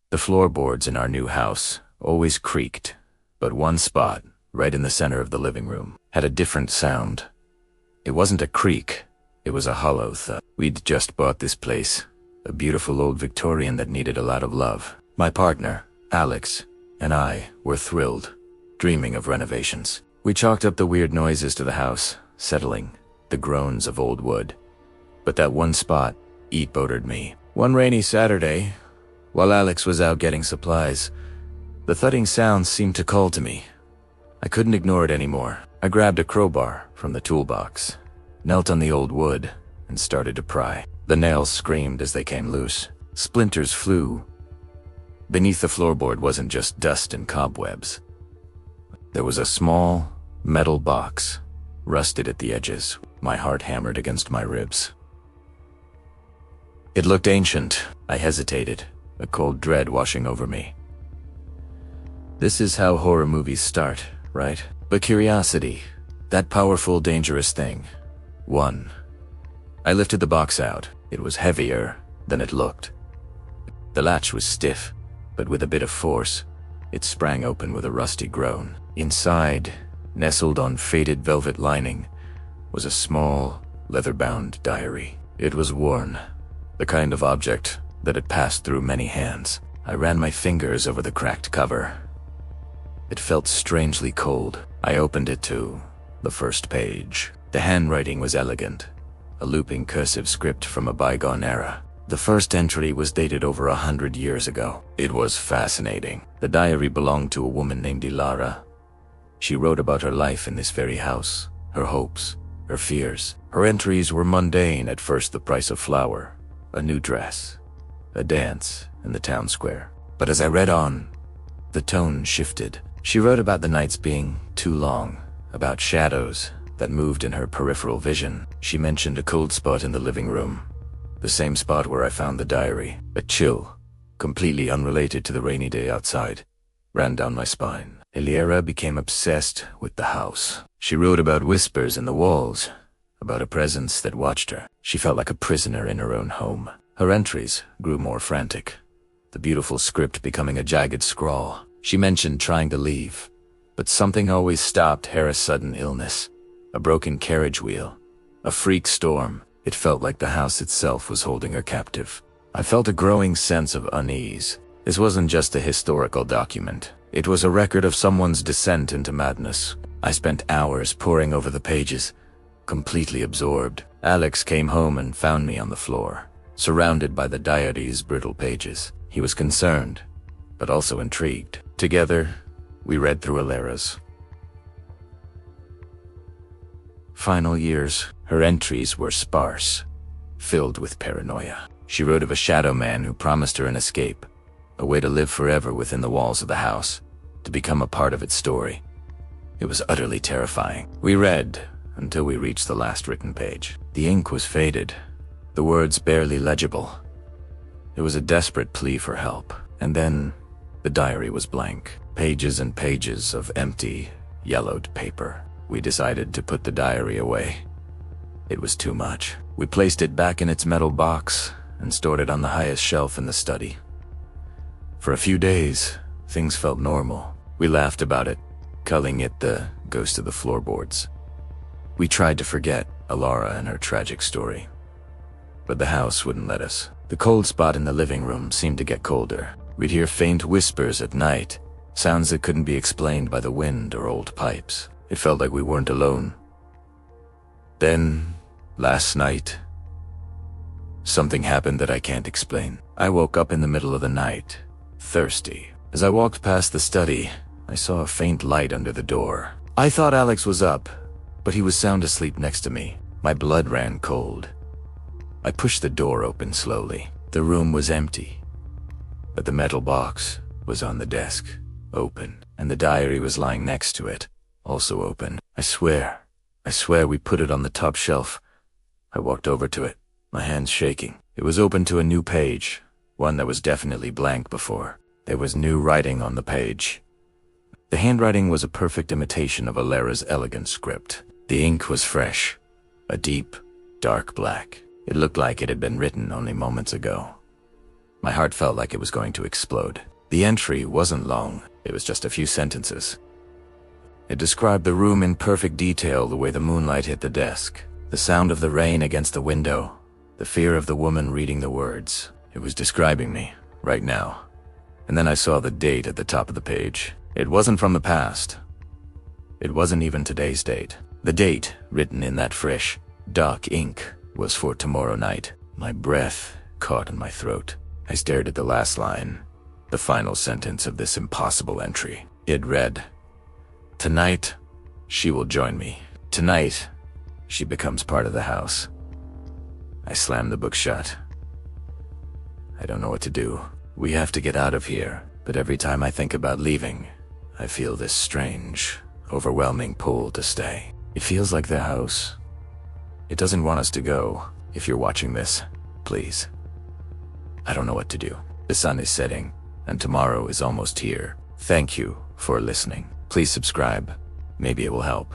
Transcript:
The floorboards in our new house always creaked, but one spot, right in the center of the living room, had a different sound. It wasn't a creak, it was a hollow thud. We'd just bought this place, a beautiful old Victorian that needed a lot of love. My partner, Alex, and I were thrilled, dreaming of renovations. We chalked up the weird noises to the house, settling, the groans of old wood. But that one spot, it bothered me. One rainy Saturday, while Alex was out getting supplies, the thudding sound seemed to call to me. I couldn't ignore it anymore. I grabbed a crowbar from the toolbox, knelt on the old wood, and started to pry. The nails screamed as they came loose. Splinters flew. Beneath the floorboard wasn't just dust and cobwebs. There was a small, metal box, rusted at the edges. My heart hammered against my ribs. It looked ancient. I hesitated, a cold dread washing over me. This is how horror movies start, right? But curiosity, that powerful, dangerous thing, won. I lifted the box out. It was heavier than it looked. The latch was stiff, but with a bit of force, it sprang open with a rusty groan. Inside, nestled on faded velvet lining, was a small, leather-bound diary. It was worn, the kind of object that had passed through many hands. I ran my fingers over the cracked cover. It felt strangely cold. I opened it to the first page. The handwriting was elegant, a looping cursive script from a bygone era. The first entry was dated over 100 years ago. It was fascinating. The diary belonged to a woman named Ilara. She wrote about her life in this very house, her hopes, her fears. Her entries were mundane. At first, the price of flour, a new dress, a dance in the town square. But as I read on, the tone shifted. She wrote about the nights being too long, about shadows that moved in her peripheral vision. She mentioned a cold spot in the living room, the same spot where I found the diary. A chill, completely unrelated to the rainy day outside, ran down my spine. Eliera became obsessed with the house. She wrote about whispers in the walls, about a presence that watched her. She felt like a prisoner in her own home. Her entries grew more frantic, the beautiful script becoming a jagged scrawl. She mentioned trying to leave, but something always stopped her: a sudden illness, a broken carriage wheel, a freak storm. It felt like the house itself was holding her captive. I felt a growing sense of unease. This wasn't just a historical document. It was a record of someone's descent into madness. I spent hours poring over the pages, completely absorbed. Alex came home and found me on the floor, surrounded by the diary's brittle pages. He was concerned, but also intrigued. Together, we read through Ilara's final years. Her entries were sparse, filled with paranoia. She wrote of a shadow man who promised her an escape, a way to live forever within the walls of the house, to become a part of its story. It was utterly terrifying. We read until we reached the last written page. The ink was faded, the words barely legible. It was a desperate plea for help. And then the diary was blank. Pages and pages of empty, yellowed paper. We decided to put the diary away. It was too much. We placed it back in its metal box and stored it on the highest shelf in the study. For a few days, things felt normal. We laughed about it, calling it the ghost of the floorboards. We tried to forget Ilara and her tragic story, but the house wouldn't let us. The cold spot in the living room seemed to get colder. We'd hear faint whispers at night, sounds that couldn't be explained by the wind or old pipes. It felt like we weren't alone. Then, last night, something happened that I can't explain. I woke up in the middle of the night, thirsty. As I walked past the study, I saw a faint light under the door. I thought Alex was up, but he was sound asleep next to me. My blood ran cold. I pushed the door open slowly. The room was empty, but the metal box was on the desk, open, and the diary was lying next to it, also open. I swear we put it on the top shelf. I walked over to it, my hands shaking. It was open to a new page, one that was definitely blank before. There was new writing on the page. The handwriting was a perfect imitation of Ilara's elegant script. The ink was fresh, a deep, dark black. It looked like it had been written only moments ago. My heart felt like it was going to explode. The entry wasn't long. It was just a few sentences. It described the room in perfect detail, the way the moonlight hit the desk, the sound of the rain against the window, the fear of the woman reading the words. It was describing me, right now. And then I saw the date at the top of the page. It wasn't from the past. It wasn't even today's date. The date, written in that fresh, dark ink, was for tomorrow night. My breath caught in my throat. I stared at the last line, the final sentence of this impossible entry. It read, "Tonight, she will join me. Tonight, she becomes part of the house." I slammed the book shut. I don't know what to do. We have to get out of here, but every time I think about leaving, I feel this strange, overwhelming pull to stay. It feels like the house. It doesn't want us to go. If you're watching this, please. I don't know what to do. The sun is setting, and tomorrow is almost here. Thank you for listening. Please subscribe. Maybe it will help.